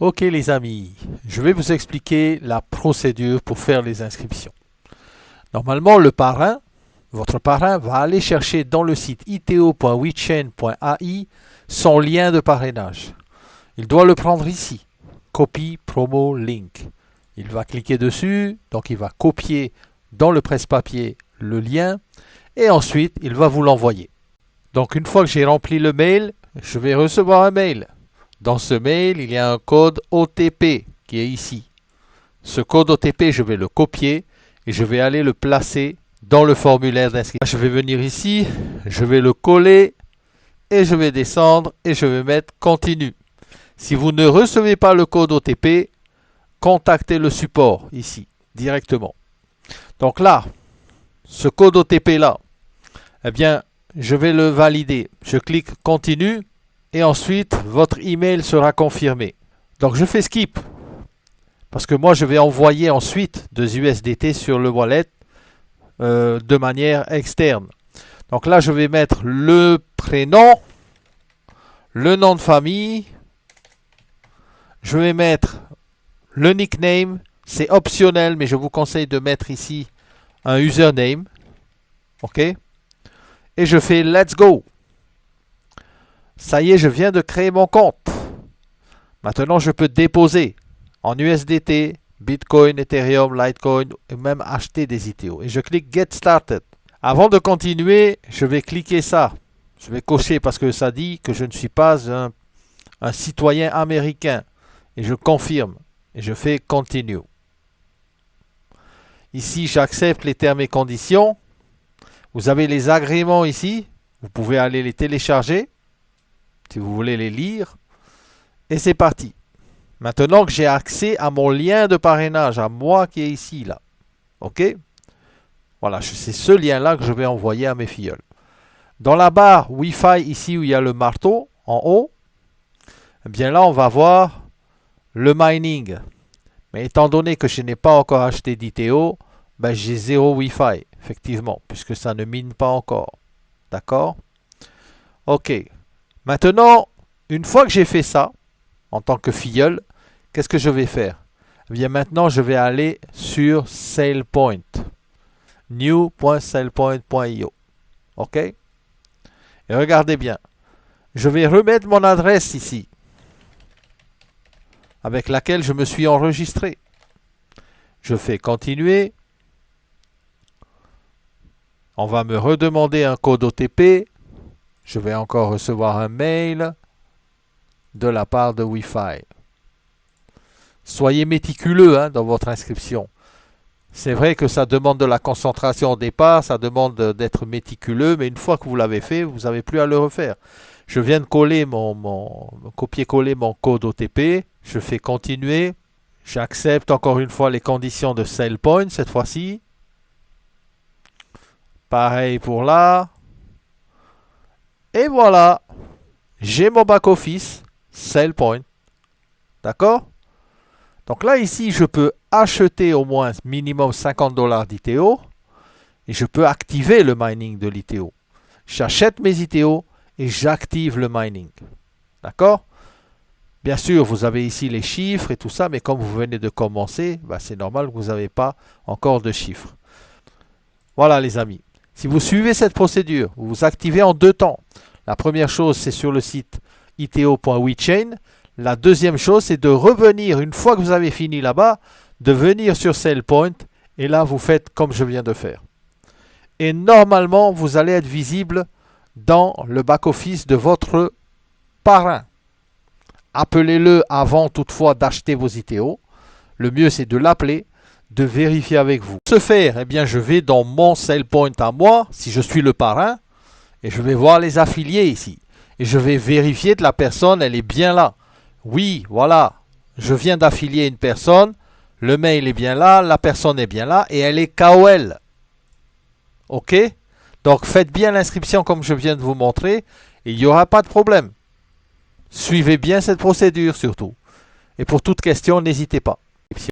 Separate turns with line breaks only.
Ok les amis, je vais vous expliquer la procédure pour faire les inscriptions. Normalement, votre parrain va aller chercher dans le site ito.wechain.ai son lien de parrainage. Il doit le prendre ici, copy promo link. Il va cliquer dessus, donc il va copier dans le presse-papier le lien et ensuite il va vous l'envoyer. Donc une fois que j'ai rempli le mail, je vais recevoir un mail. Dans ce mail, il y a un code OTP qui est ici. Ce code OTP, je vais le copier et je vais aller le placer dans le formulaire d'inscription. Je vais venir ici, je vais le coller et je vais descendre et je vais mettre continue. Si vous ne recevez pas le code OTP, contactez le support ici directement. Donc là, ce code OTP là, eh bien, je vais le valider. Je clique continue et ensuite votre email sera confirmé. Donc je fais skip parce que moi je vais envoyer ensuite des USDT sur le wallet de manière externe. Donc là je vais mettre le prénom, le nom de famille, je vais mettre le nickname, c'est optionnel mais je vous conseille de mettre ici un username, ok, et je fais let's go. Ça y est, je viens de créer mon compte. Maintenant, je peux déposer en USDT, Bitcoin, Ethereum, Litecoin et même acheter des ITO. Et je clique Get Started. Avant de continuer, je vais cliquer ça. Je vais cocher parce que ça dit que je ne suis pas un citoyen américain. Et je confirme. Et je fais Continue. Ici, j'accepte les termes et conditions. Vous avez les agréments ici. Vous pouvez aller les télécharger si vous voulez les lire. Et c'est parti. Maintenant que j'ai accès à mon lien de parrainage, à moi qui est ici, là. OK? Voilà, c'est ce lien-là que je vais envoyer à mes filleuls. Dans la barre Wi-Fi, ici où il y a le marteau, en haut, eh bien là, on va voir le mining. Mais étant donné que je n'ai pas encore acheté d'ITO, ben j'ai 0 Wi-Fi, effectivement, puisque ça ne mine pas encore. D'accord? OK. Maintenant, une fois que j'ai fait ça, en tant que filleul, qu'est-ce que je vais faire? Eh bien maintenant, je vais aller sur SailPoint. new.sailpoint.io. OK? Et regardez bien. Je vais remettre mon adresse ici, avec laquelle je me suis enregistré. Je fais continuer. On va me redemander un code OTP. Je vais encore recevoir un mail de la part de Wi-Fi. Soyez méticuleux dans votre inscription. C'est vrai que ça demande de la concentration au départ, ça demande d'être méticuleux, mais une fois que vous l'avez fait, vous n'avez plus à le refaire. Je viens de coller copier-coller mon code OTP, je fais continuer, j'accepte encore une fois les conditions de SailPoint cette fois-ci. Pareil pour là. Et voilà, j'ai mon back-office SailPoint. D'accord? Donc là, ici, je peux acheter au moins minimum $50 d'ITO et je peux activer le mining de l'ITO. J'achète mes ITO et j'active le mining. D'accord? Bien sûr, vous avez ici les chiffres et tout ça, mais comme vous venez de commencer, c'est normal que vous n'avez pas encore de chiffres. Voilà les amis. Si vous suivez cette procédure, vous vous activez en 2 temps. La première chose, c'est sur le site ito.wechain. La deuxième chose, c'est de revenir, une fois que vous avez fini là-bas, de venir sur SailPoint et là, vous faites comme je viens de faire. Et normalement, vous allez être visible dans le back-office de votre parrain. Appelez-le avant toutefois d'acheter vos ITO. Le mieux, c'est de l'appeler, de vérifier avec vous. Pour ce faire, eh bien, je vais dans mon SailPoint à moi, si je suis le parrain, et je vais voir les affiliés ici. Et je vais vérifier que la personne, elle est bien là. Oui, voilà, je viens d'affilier une personne, le mail est bien là, la personne est bien là, et elle est KOL. OK? Donc, faites bien l'inscription comme je viens de vous montrer, et il n'y aura pas de problème. Suivez bien cette procédure surtout. Et pour toute question, n'hésitez pas.